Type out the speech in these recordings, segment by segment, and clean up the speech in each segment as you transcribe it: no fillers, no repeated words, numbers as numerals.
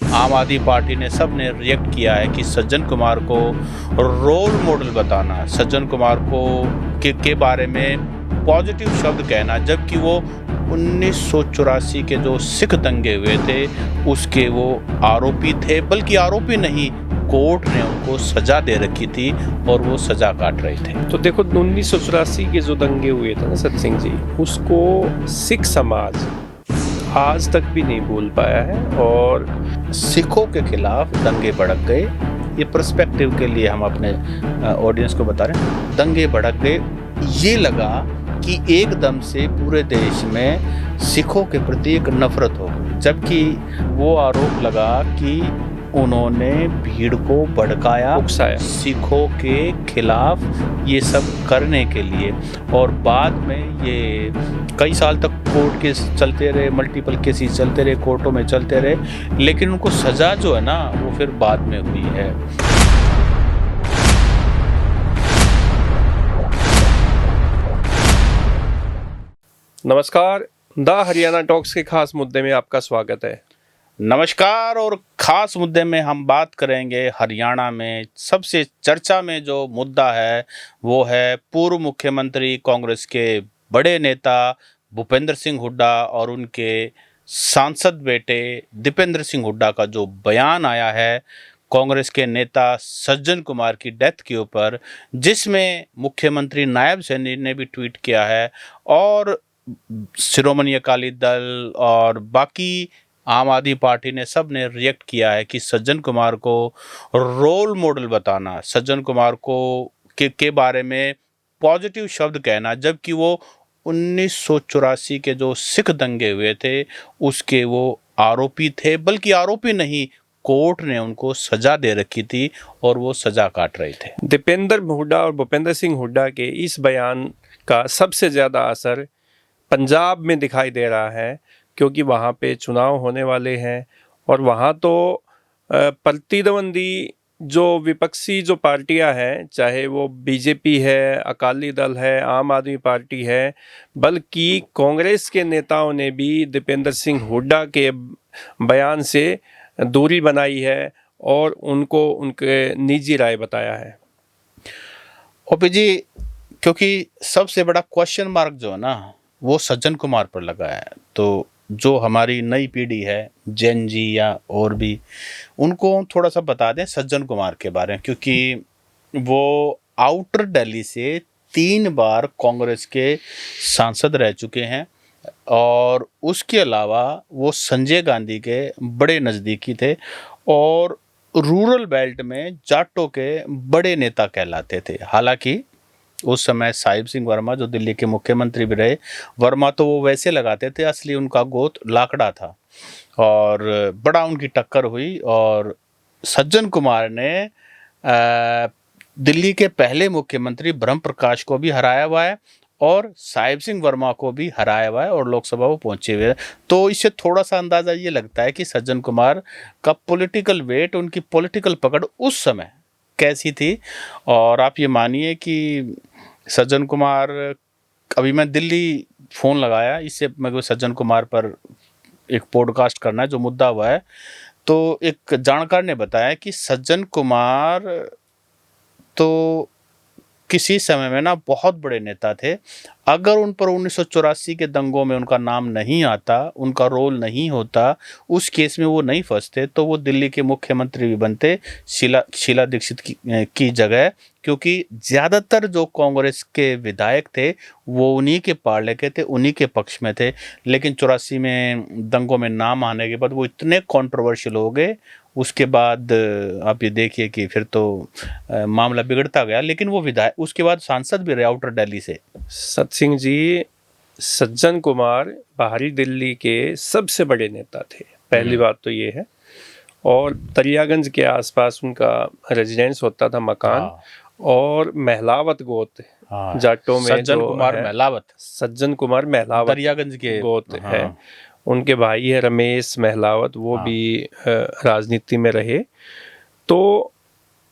आम आदमी पार्टी ने सब ने रिएक्ट किया है कि सज्जन कुमार को रोल मॉडल बताना, सज्जन कुमार को के बारे में पॉजिटिव शब्द कहना, जबकि वो 1984 के जो सिख दंगे हुए थे उसके वो आरोपी थे। बल्कि आरोपी नहीं, कोर्ट ने उनको सजा दे रखी थी और वो सजा काट रहे थे। तो देखो 1984 के जो दंगे हुए थे ना सत्सिंह जी, उसको सिख समाज आज तक भी नहीं भूल पाया है। और सिखों के खिलाफ दंगे भड़क गए। ये पर्सपेक्टिव के लिए हम अपने ऑडियंस को बता रहे हैं। दंगे भड़क गए, ये लगा कि एकदम से पूरे देश में सिखों के प्रति एक नफरत हो गई, जबकि वो आरोप लगा कि उन्होंने भीड़ को भड़काया, उकसाया सिखों के खिलाफ ये सब करने के लिए। और बाद में ये कई साल तक कोर्ट केस चलते रहे, मल्टीपल केसेस चलते रहे, कोर्टों में चलते रहे, लेकिन उनको सजा जो है ना वो फिर बाद में हुई है। नमस्कार, द हरियाणा टॉक्स के खास मुद्दे में आपका स्वागत है। नमस्कार। और खास मुद्दे में हम बात करेंगे हरियाणा में सबसे चर्चा में जो मुद्दा है वो है पूर्व मुख्यमंत्री कांग्रेस के बड़े नेता भूपेंद्र सिंह हुड्डा और उनके सांसद बेटे दीपेंद्र सिंह हुड्डा का जो बयान आया है कांग्रेस के नेता सज्जन कुमार की डेथ के ऊपर, जिसमें मुख्यमंत्री नायब सैनी ने भी ट्वीट किया है और शिरोमणि अकाली दल और बाकी आम आदमी पार्टी ने सब ने रिएक्ट किया है कि सज्जन कुमार को रोल मॉडल बताना, सज्जन कुमार को के बारे में पॉजिटिव शब्द कहना, जबकि वो 1984 के जो सिख दंगे हुए थे उसके वो आरोपी थे। बल्कि आरोपी नहीं, कोर्ट ने उनको सजा दे रखी थी और वो सजा काट रहे थे। दीपेंद्र हुड्डा और भूपेंद्र सिंह हुड्डा के इस बयान का सबसे ज़्यादा असर पंजाब में दिखाई दे रहा है, क्योंकि वहाँ पे चुनाव होने वाले हैं और वहाँ तो प्रतिद्वंदी जो विपक्षी जो पार्टियां हैं, चाहे वो बीजेपी है, अकाली दल है, आम आदमी पार्टी है, बल्कि कांग्रेस के नेताओं ने भी दीपेंद्र सिंह हुड्डा के बयान से दूरी बनाई है और उनको उनके निजी राय बताया है। ओपी जी, क्योंकि सबसे बड़ा क्वेश्चन मार्क जो है ना वो सज्जन कुमार पर लगा है। तो जो हमारी नई पीढ़ी है, जेन जी या और भी, उनको थोड़ा सा बता दें सज्जन कुमार के बारे में, क्योंकि वो आउटर दिल्ली से 3 बार कांग्रेस के सांसद रह चुके हैं और उसके अलावा वो संजय गांधी के बड़े नज़दीकी थे और रूरल बेल्ट में जाटों के बड़े नेता कहलाते थे। हालांकि उस समय साहिब सिंह वर्मा जो दिल्ली के मुख्यमंत्री भी रहे, वर्मा तो वो वैसे लगाते थे, असली उनका गोत लाकड़ा था और बड़ा उनकी टक्कर हुई। और सज्जन कुमार ने दिल्ली के पहले मुख्यमंत्री ब्रह्म प्रकाश को भी हराया हुआ है और साहिब सिंह वर्मा को भी हराया हुआ है और लोकसभा वो पहुंचे हुए हैं। तो इससे थोड़ा सा अंदाज़ा ये लगता है कि सज्जन कुमार का पॉलिटिकल वेट, उनकी पॉलिटिकल पकड़ उस समय कैसी थी। और आप ये मानिए कि सज्जन कुमार, अभी मैं दिल्ली फ़ोन लगाया, इससे मेरे को सज्जन कुमार पर एक पॉडकास्ट करना है जो मुद्दा हुआ है, तो एक जानकार ने बताया कि सज्जन कुमार तो किसी समय में ना बहुत बड़े नेता थे। अगर उन पर 1984 के दंगों में उनका नाम नहीं आता, उनका रोल नहीं होता, उस केस में वो नहीं फंसते, तो वो दिल्ली के मुख्यमंत्री भी बनते शीला दीक्षित की जगह। क्योंकि ज़्यादातर जो कांग्रेस के विधायक थे वो उन्हीं के पार्ले के थे, उन्हीं के पक्ष में थे। लेकिन 84 में दंगों में नाम आने के बाद वो इतने कंट्रोवर्शियल हो गए, उसके बाद आप ये देखिए कि फिर तो मामला बिगड़ता गया। लेकिन वो विधायक उसके बाद सांसद भी रहे आउटर दिल्ली से। सत्सिंह जी, सज्जन कुमार बाहरी दिल्ली के सबसे बड़े नेता थे, पहली बात तो ये है। और दरियागंज के आसपास उनका रेजिडेंस होता था, मकान। और महलावत गोत जाटों में सज्जन कुमार महलावत, सज्जन कुमार महलावत दरियागंज के गोत है। उनके भाई है रमेश महलावत, वो भी राजनीति में रहे। तो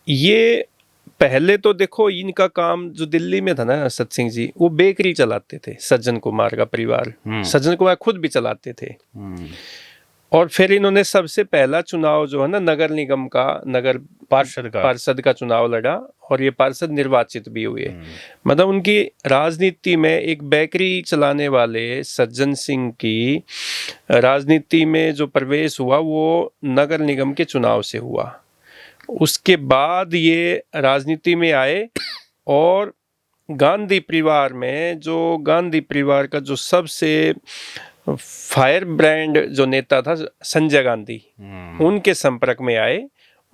ये पहले तो देखो, इनका काम जो दिल्ली में था ना सत्सिंह जी, वो बेकरी चलाते थे। सज्जन कुमार का परिवार, सज्जन कुमार खुद भी चलाते थे। और फिर इन्होंने सबसे पहला चुनाव जो है ना नगर निगम का, नगर पार्षद का चुनाव लड़ा और ये पार्षद निर्वाचित भी हुए। मतलब उनकी राजनीति में, एक बेकरी चलाने वाले सज्जन सिंह की राजनीति में जो प्रवेश हुआ वो नगर निगम के चुनाव से हुआ। उसके बाद ये राजनीति में आए और गांधी परिवार में, जो गांधी परिवार का जो सबसे फायर ब्रांड जो नेता था संजय गांधी, उनके संपर्क में आए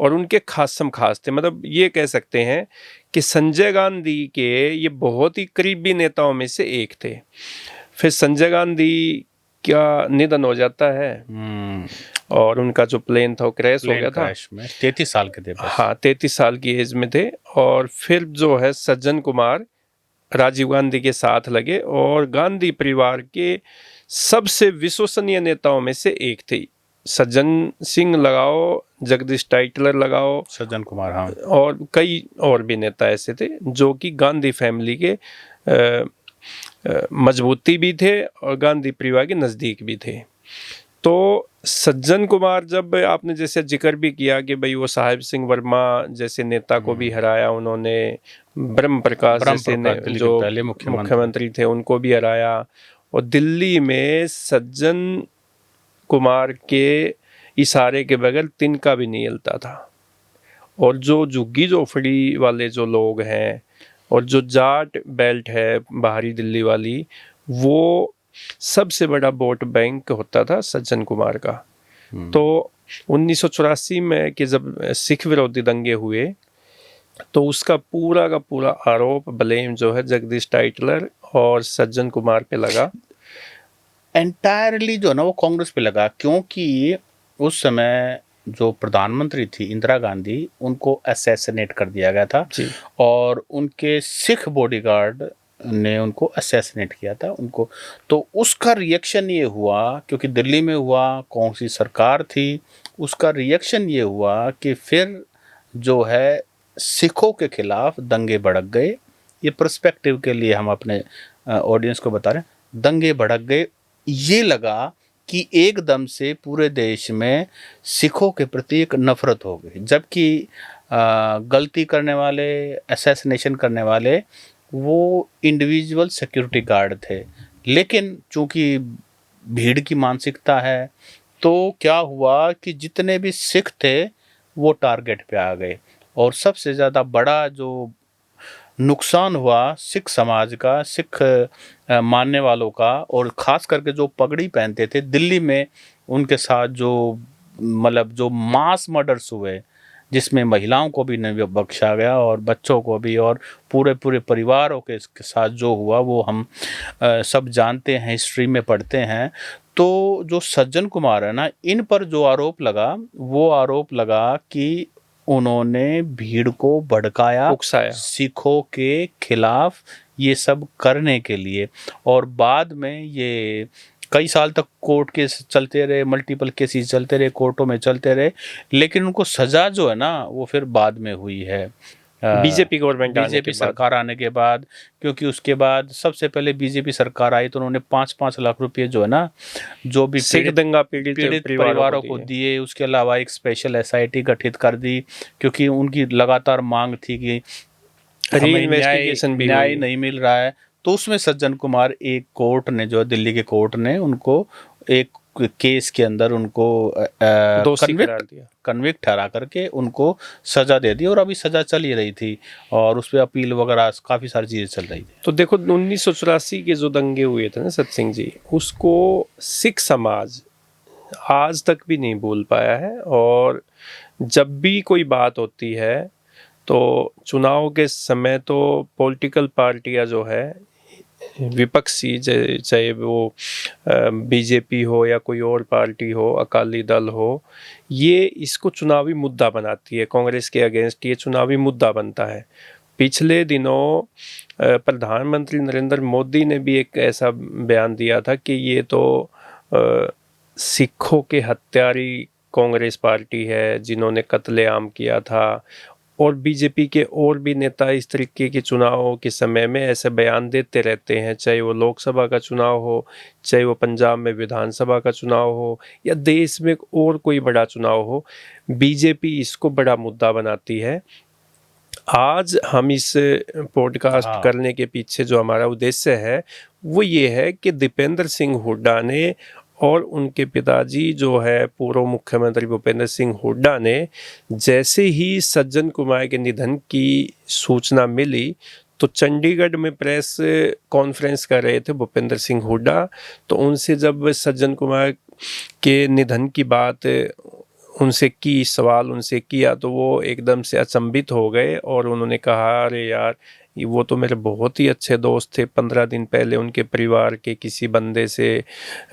और उनके खासम खास थे। मतलब ये कह सकते हैं कि संजय गांधी के ये बहुत ही करीबी नेताओं में से एक थे। फिर संजय गांधी का निधन हो जाता है और उनका जो प्लेन था वो क्रैश हो गया था। 33 साल के थे बस। हाँ, 33 साल की एज में थे। और फिर जो है सज्जन कुमार राजीव गांधी के साथ लगे और गांधी परिवार के सबसे विश्वसनीय नेताओं में से एक थे। सज्जन सिंह लगाओ, जगदीश टाइटलर लगाओ, सज्जन कुमार, हाँ, और कई और भी नेता ऐसे थे जो कि गांधी फैमिली के मजबूती भी थे और गांधी परिवार के नज़दीक भी थे। तो सज्जन कुमार, जब आपने जैसे जिक्र भी किया कि भाई वो साहिब सिंह वर्मा जैसे नेता को भी हराया उन्होंने, ब्रह्म प्रकाश जैसे जो पहले मुख्यमंत्री थे उनको भी हराया, और दिल्ली में सज्जन कुमार के इशारे के बगैर तिनका भी नहीं हिलता था। और जो झुग्गी झोपड़ी वाले जो लोग हैं और जो जाट बेल्ट है बाहरी दिल्ली वाली, वो सबसे बड़ा वोट बैंक होता था सज्जन कुमार का। तो 1984 में कि जब सिख विरोधी दंगे हुए तो उसका पूरा का पूरा आरोप, ब्लेम जो है जगदीश टाइटलर और सज्जन कुमार पे लगा। एंटायरली जो है ना वो कांग्रेस पे लगा, क्योंकि उस समय जो प्रधानमंत्री थी इंदिरा गांधी, उनको असैसिनेट कर दिया गया था और उनके सिख बॉडीगार्ड ने उनको असैसिनेट किया था उनको। तो उसका रिएक्शन ये हुआ, क्योंकि दिल्ली में हुआ, कौन सी सरकार थी, उसका रिएक्शन ये हुआ कि फिर जो है सिखों के खिलाफ दंगे भड़क गए। ये पर्सपेक्टिव के लिए हम अपने ऑडियंस को बता रहे हैं, दंगे भड़क गए। ये लगा कि एकदम से पूरे देश में सिखों के प्रति एक नफरत हो गई, जबकि गलती करने वाले, असैसिनेशन करने वाले वो इंडिविजुअल सिक्योरिटी गार्ड थे। लेकिन चूंकि भीड़ की मानसिकता है, तो क्या हुआ कि जितने भी सिख थे वो टारगेट पे आ गए और सबसे ज़्यादा बड़ा जो नुकसान हुआ सिख समाज का, सिख मानने वालों का, और ख़ास करके जो पगड़ी पहनते थे दिल्ली में, उनके साथ जो मतलब जो मास मर्डर्स हुए, जिसमें महिलाओं को भी नहीं बख्शा गया और बच्चों को भी, और पूरे परिवारों के साथ जो हुआ वो हम सब जानते हैं, हिस्ट्री में पढ़ते हैं। तो जो सज्जन कुमार है ना, इन पर जो आरोप लगा, वो आरोप लगा कि उन्होंने भीड़ को भड़काया, उकसाया सिखों के खिलाफ ये सब करने के लिए। और बाद में ये कई साल तक कोर्ट केस चलते रहे, मल्टीपल केसेस चलते रहे, कोर्टों में चलते रहे, लेकिन उनको सजा जो है ना वो फिर बाद में हुई है बीजेपी गवर्नमेंट, बीजेपी सरकार आने के बाद। क्योंकि उसके बाद सबसे पहले बीजेपी सरकार आई तो उन्होंने 5-5 लाख रुपए जो है ना, जो भी सिख दंगा पीड़ित परिवारों को दिए। उसके अलावा एक स्पेशल एसआईटी गठित कर दी, क्योंकि उनकी लगातार मांग थी कि हमें न्याय नहीं मिल रहा है। तो उसमें सज्जन कुमार, एक कोर्ट ने जो है दिल्ली के कोर्ट ने उनको एक केस के अंदर उनको कन्विक्ट ठहरा करके उनको सजा दे दी, और अभी सजा चल ही रही थी और उस पर अपील वगैरह काफ़ी सारी चीज़ें चल रही थी। तो देखो 1984 के जो दंगे हुए थे ना सत्सिंह जी, उसको सिख समाज आज तक भी नहीं भूल पाया है। और जब भी कोई बात होती है तो चुनाव के समय तो पॉलिटिकल पार्टियां जो है विपक्षी, चाहे वो बीजेपी हो या कोई और पार्टी हो, अकाली दल हो, ये इसको चुनावी मुद्दा बनाती है। कांग्रेस के अगेंस्ट ये चुनावी मुद्दा बनता है। पिछले दिनों प्रधानमंत्री नरेंद्र मोदी ने भी एक ऐसा बयान दिया था कि ये तो सिखों के हत्यारी कांग्रेस पार्टी है जिन्होंने कत्लेआम किया था, और बीजेपी के और भी नेता इस तरीके के चुनावों के समय में ऐसे बयान देते रहते हैं, चाहे वो लोकसभा का चुनाव हो, चाहे वो पंजाब में विधानसभा का चुनाव हो, या देश में और कोई बड़ा चुनाव हो, बीजेपी इसको बड़ा मुद्दा बनाती है। आज हम इस पॉडकास्ट हाँ करने के पीछे जो हमारा उद्देश्य है वो ये है कि दीपेंद्र सिंह हुड्डा ने और उनके पिताजी जो है पूर्व मुख्यमंत्री भूपेंद्र सिंह हुड्डा ने, जैसे ही सज्जन कुमार के निधन की सूचना मिली तो चंडीगढ़ में प्रेस कॉन्फ्रेंस कर रहे थे भूपेंद्र सिंह हुड्डा। तो उनसे जब सज्जन कुमार के निधन की बात सवाल उनसे किया तो वो एकदम से अचंभित हो गए और उन्होंने कहा, अरे यार वो तो मेरे बहुत ही अच्छे दोस्त थे, 15 दिन पहले उनके परिवार के किसी बंदे से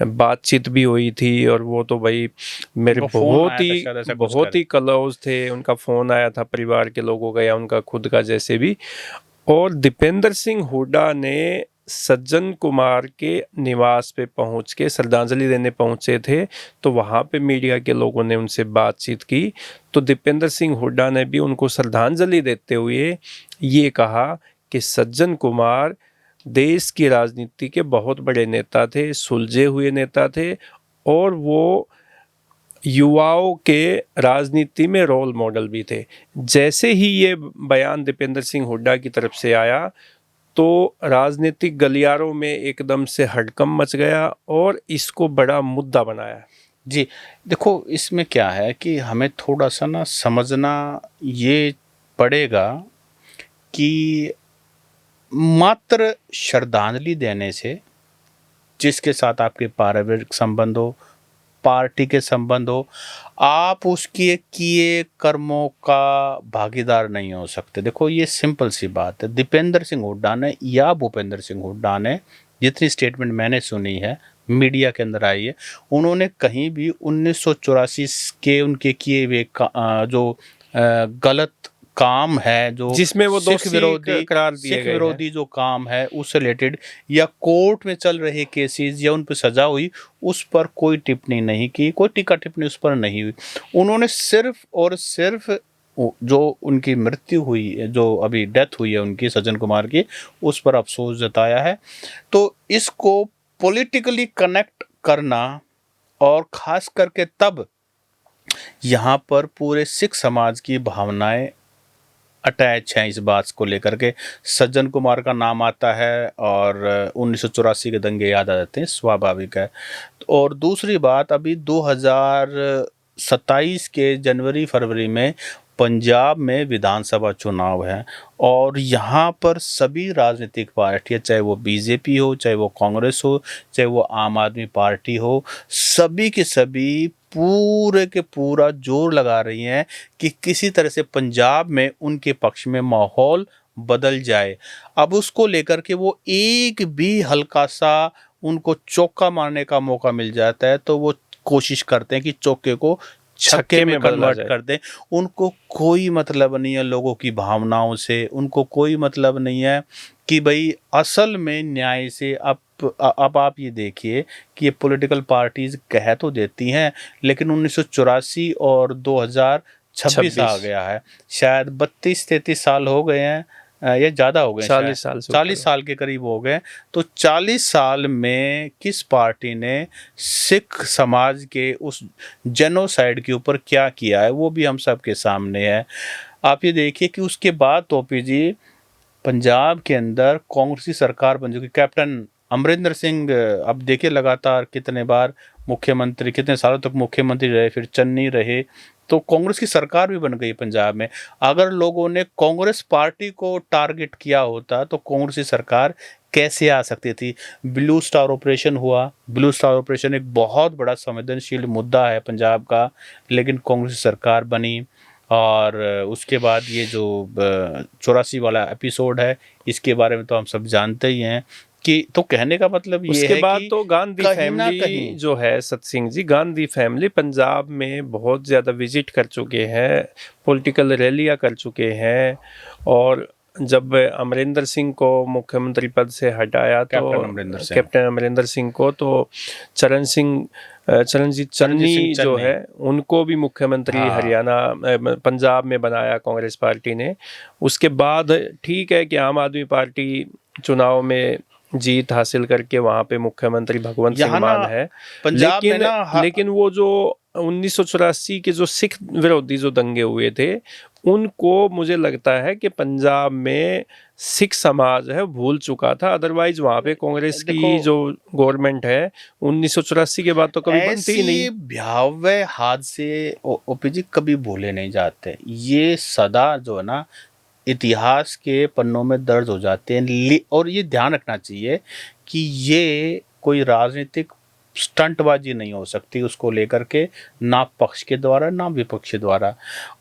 बातचीत भी हुई थी और वो तो भाई मेरे उनको फोन आया था शायद, ऐसा कुछ बहुत ही क्लोज थे, उनका फ़ोन आया था परिवार के लोगों का या उनका खुद का जैसे भी। और दीपेंद्र सिंह हुड्डा ने सज्जन कुमार के निवास पे पहुंच के श्रद्धांजलि देने पहुंचे थे, तो वहाँ पे मीडिया के लोगों ने उनसे बातचीत की। तो दीपेंद्र सिंह हुड्डा ने भी उनको श्रद्धांजलि देते हुए ये कहा कि सज्जन कुमार देश की राजनीति के बहुत बड़े नेता थे, सुलझे हुए नेता थे और वो युवाओं के राजनीति में रोल मॉडल भी थे। जैसे ही ये बयान दीपेंद्र सिंह हुड्डा की तरफ से आया तो राजनीतिक गलियारों में एकदम से हड़कंप मच गया और इसको बड़ा मुद्दा बनाया। जी, देखो इसमें क्या है कि हमें थोड़ा सा ना समझना ये पड़ेगा कि मात्र श्रद्धांजलि देने से, जिसके साथ आपके पारिवारिक संबंध हो, पार्टी के संबंध हो, आप उसके किए कर्मों का भागीदार नहीं हो सकते। देखो ये सिंपल सी बात है। दीपेंद्र सिंह हुड्डा ने या भूपेंद्र सिंह हुड्डा ने, जितनी स्टेटमेंट मैंने सुनी है, मीडिया के अंदर आई है, उन्होंने कहीं भी 1984 के उनके किए हुए जो गलत काम है, जो जिसमें वो सिख दोषी विरोधी करार दिए सिख गए हैं। विरोधी जो काम है उससे रिलेटेड या कोर्ट में चल रहे केसेस या उन पर सजा हुई, उस पर कोई टिप्पणी नहीं की, कोई टीका टिप्पणी उस पर नहीं हुई। उन्होंने सिर्फ और सिर्फ जो उनकी मृत्यु हुई है, जो अभी डेथ हुई है उनकी सज्जन कुमार की, उस पर अफसोस जताया है। तो इसको पॉलिटिकली कनेक्ट करना, और खास करके तब यहाँ पर पूरे सिख समाज की भावनाएं अटैच हैं इस बात को लेकर के। सज्जन कुमार का नाम आता है और 1984 के दंगे याद आ जाते हैं, स्वाभाविक है। और दूसरी बात, अभी 2027 के जनवरी फरवरी में पंजाब में विधानसभा चुनाव है और यहाँ पर सभी राजनीतिक पार्टियां, चाहे वो बीजेपी हो, चाहे वो कांग्रेस हो, चाहे वो आम आदमी पार्टी हो, सभी के सभी पूरे के पूरा जोर लगा रही हैं कि किसी तरह से पंजाब में उनके पक्ष में माहौल बदल जाए। अब उसको लेकर के वो एक भी हल्का सा उनको चौका मारने का मौका मिल जाता है तो वो कोशिश करते हैं कि चौके को छक्के में कन्वर्ट कर दें। उनको कोई मतलब नहीं है लोगों की भावनाओं से, उनको कोई मतलब नहीं है कि भाई असल में न्याय से। अब आप ये देखिए कि ये पॉलिटिकल पार्टीज कह तो देती हैं, लेकिन 1984 और 2026 आ गया है, शायद 32-33 साल हो गए हैं या ज़्यादा हो गए, 40 साल के करीब हो गए। तो 40 साल में किस पार्टी ने सिख समाज के उस जेनोसाइड के ऊपर क्या किया है, वो भी हम सबके सामने है। आप ये देखिए कि उसके बाद टोपी जी पंजाब के अंदर कांग्रेस की सरकार बन चुकी। कैप्टन अमरिंदर सिंह अब देखिए लगातार कितने बार मुख्यमंत्री, कितने सालों तक मुख्यमंत्री रहे, फिर चन्नी रहे, तो कांग्रेस की सरकार भी बन गई पंजाब में। अगर लोगों ने कांग्रेस पार्टी को टारगेट किया होता तो कांग्रेस की सरकार कैसे आ सकती थी। ब्लू स्टार ऑपरेशन हुआ, ब्लू स्टार ऑपरेशन एक बहुत बड़ा संवेदनशील मुद्दा है पंजाब का, लेकिन कांग्रेस की सरकार बनी। और उसके बाद ये जो 84 वाला एपिसोड है, इसके बारे में तो हम सब जानते ही हैं कि, तो कहने का मतलब ये है कि उसके बाद तो गांधी फैमिली कहीं जो है, सतसिंह जी, गांधी फैमिली पंजाब में बहुत ज़्यादा विजिट कर चुके हैं, पॉलिटिकल रैलियां कर चुके हैं। और जब अमरिंदर सिंह को मुख्यमंत्री पद से हटाया तो कैप्टन अमरिंदर सिंह को तो चरण सिंह चरणजीत चन्नी सिंह जो चन्नी। है उनको भी मुख्यमंत्री हाँ। हरियाणा पंजाब में बनाया कांग्रेस पार्टी ने। उसके बाद ठीक है कि आम आदमी पार्टी चुनाव में जीत हासिल करके वहाँ पे मुख्यमंत्री भगवंत सिंह यहाँ ना मान है, पंजाब में लेकिन ना लेकिन वो जो 1984 के जो सिख विरोधी जो दंगे हुए थे, उनको मुझे लगता है कि पंजाब में सिख समाज है भूल चुका था। अदरवाइज वहाँ पे कांग्रेस की देखो, जो गवर्नमेंट है 1984 के बाद तो कभी बनती ही नहीं। ऐसी भयावह हादसे ओपी जी कभी भूले नहीं जाते। ये सदा जो है ना इतिहास के पन्नों में दर्ज हो जाते हैं। और ये ध्यान रखना चाहिए कि ये कोई राजनीतिक स्टंटबाजी नहीं हो सकती उसको लेकर के, ना पक्ष के द्वारा ना विपक्ष के द्वारा।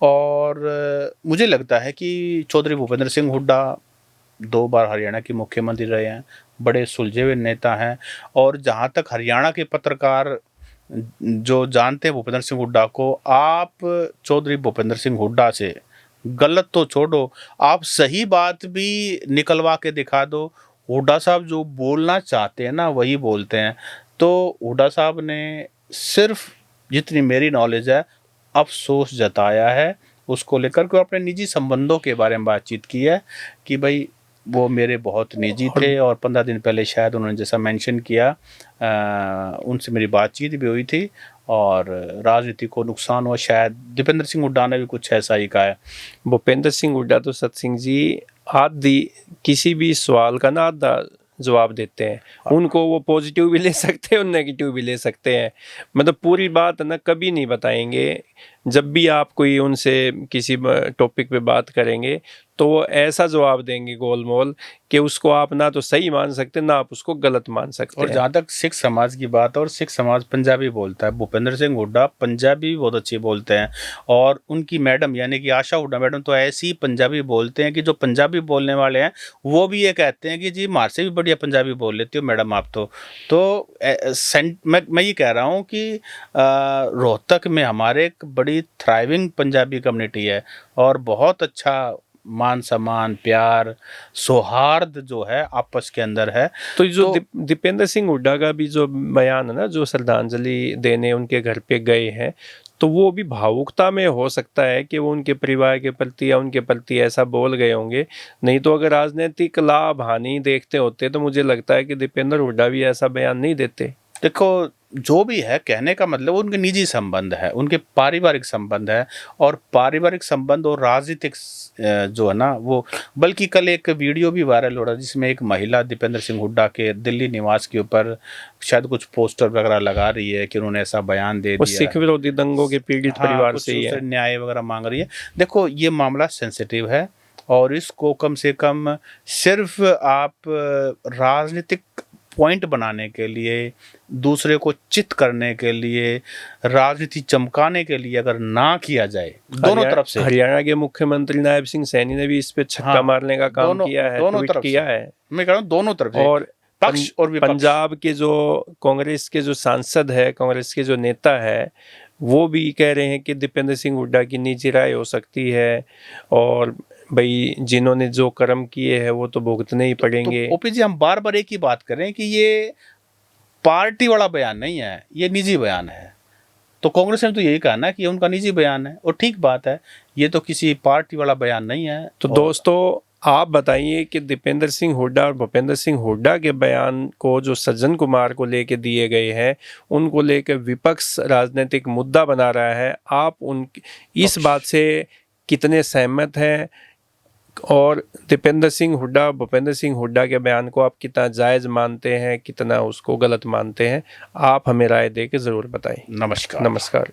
और मुझे लगता है कि चौधरी भूपेंद्र सिंह हुड्डा 2 बार हरियाणा के मुख्यमंत्री रहे हैं, बड़े सुलझे हुए नेता हैं। और जहाँ तक हरियाणा के पत्रकार जो जानते हैं भूपेंद्र सिंह हुड्डा को, आप चौधरी भूपेंद्र सिंह हुड्डा से गलत तो छोड़ो, आप सही बात भी निकलवा के दिखा दो। हुड्डा साहब जो बोलना चाहते हैं ना वही बोलते हैं। तो हुड्डा साहब ने सिर्फ, जितनी मेरी नॉलेज है, अफसोस जताया है उसको लेकर के। अपने निजी संबंधों के बारे में बातचीत की है कि भाई वो मेरे बहुत निजी थे और 15 दिन पहले शायद उन्होंने जैसा मेंशन किया उनसे मेरी बातचीत भी हुई थी और राजनीति को नुकसान हुआ। शायद दीपेंद्र सिंह हुड्डा ने भी कुछ ऐसा ही कहा है। भूपेंद्र सिंह हुड्डा तो सत सिंह जी आधी किसी भी सवाल का ना आधा जवाब देते हैं। उनको वो पॉजिटिव भी ले सकते हैं और नेगेटिव भी ले सकते हैं, मतलब पूरी बात ना कभी नहीं बताएंगे। जब भी आप कोई उनसे किसी टॉपिक पे बात करेंगे तो वो ऐसा जवाब देंगे गोलमोल कि उसको आप ना तो सही मान सकते ना आप उसको गलत मान सकते और हैं। जहाँ तक सिख समाज की बात है, और सिख समाज पंजाबी बोलता है, भूपेंद्र सिंह हुड्डा पंजाबी भी बहुत अच्छी बोलते हैं। और उनकी मैडम यानी कि आशा हुड्डा मैडम तो ऐसी पंजाबी बोलते हैं कि जो पंजाबी बोलने वाले हैं वो भी ये कहते हैं कि जी मार से भी बढ़िया पंजाबी बोल लेती हो मैडम आप मैं ये कह रहा हूँ कि रोहतक में हमारे एक बड़ी थ्राइविंग पंजाबी कम्युनिटी है और बहुत अच्छा मान सम्मान प्यार सौहार्द जो है आपस के अंदर है। तो जो दीपेंद्र सिंह हुड्डा का भी जो बयान है ना, जो श्रद्धांजलि देने उनके घर पे गए हैं, तो वो भी भावुकता में हो सकता है कि वो उनके परिवार के प्रति या उनके प्रति ऐसा बोल गए होंगे। नहीं तो अगर राजनीतिक लाभ हानि देखते होते तो मुझे लगता है कि दीपेंद्र हुड्डा भी ऐसा बयान नहीं देते। देखो जो भी है, कहने का मतलब उनके निजी संबंध है, उनके पारिवारिक संबंध है। और पारिवारिक संबंध और राजनीतिक जो है ना वो, बल्कि कल एक वीडियो भी वायरल हो रहा है जिसमें एक महिला दीपेंद्र सिंह हुड्डा के दिल्ली निवास के ऊपर शायद कुछ पोस्टर वगैरह लगा रही है कि उन्होंने ऐसा बयान दे दिया, सिख विरोधी दंगों के पीड़ित परिवार से ही है, न्याय वगैरह मांग रही है। देखो ये मामला सेंसिटिव है और इसको कम से कम सिर्फ आप राजनीतिक पॉइंट बनाने के लिए, दूसरे को चित करने के लिए, राजनीति चमकाने के लिए अगर ना किया जाए दोनों तरफ से। हरियाणा के मुख्यमंत्री नायब सिंह सैनी ने भी इस पे छक्का मारने का काम किया है, दोनों ट्वीट तरफ किया से। है। मैं कह रहा हूँ दोनों तरफ से, और पक्ष और विपक्ष। पंजाब के जो कांग्रेस के जो सांसद है, कांग्रेस के जो नेता है, वो भी कह रहे हैं कि दीपेंद्र सिंह हुड्डा की निजी राय हो सकती है और भाई जिन्होंने जो कर्म किए हैं वो तो भुगतने ही पड़ेंगे। तो ओपी जी हम बार बार एक ही बात करें कि ये पार्टी वाला बयान नहीं है, ये निजी बयान है। तो कांग्रेस ने तो यही कहा ना कि उनका निजी बयान है और ठीक बात है, ये तो किसी पार्टी वाला बयान नहीं है। तो दोस्तों आप बताइए कि दीपेंद्र सिंह हुड्डा और भूपेंद्र सिंह हुड्डा के बयान को जो सज्जन कुमार को लेके दिए गए हैं, उनको लेकर विपक्ष राजनीतिक मुद्दा बना रहा है, आप उन इस बात से कितने सहमत हैं और दीपेंद्र सिंह हुड्डा भूपेंद्र सिंह हुड्डा के बयान को आप कितना जायज़ मानते हैं, कितना उसको गलत मानते हैं, आप हमें राय दे के ज़रूर बताएं। नमस्कार।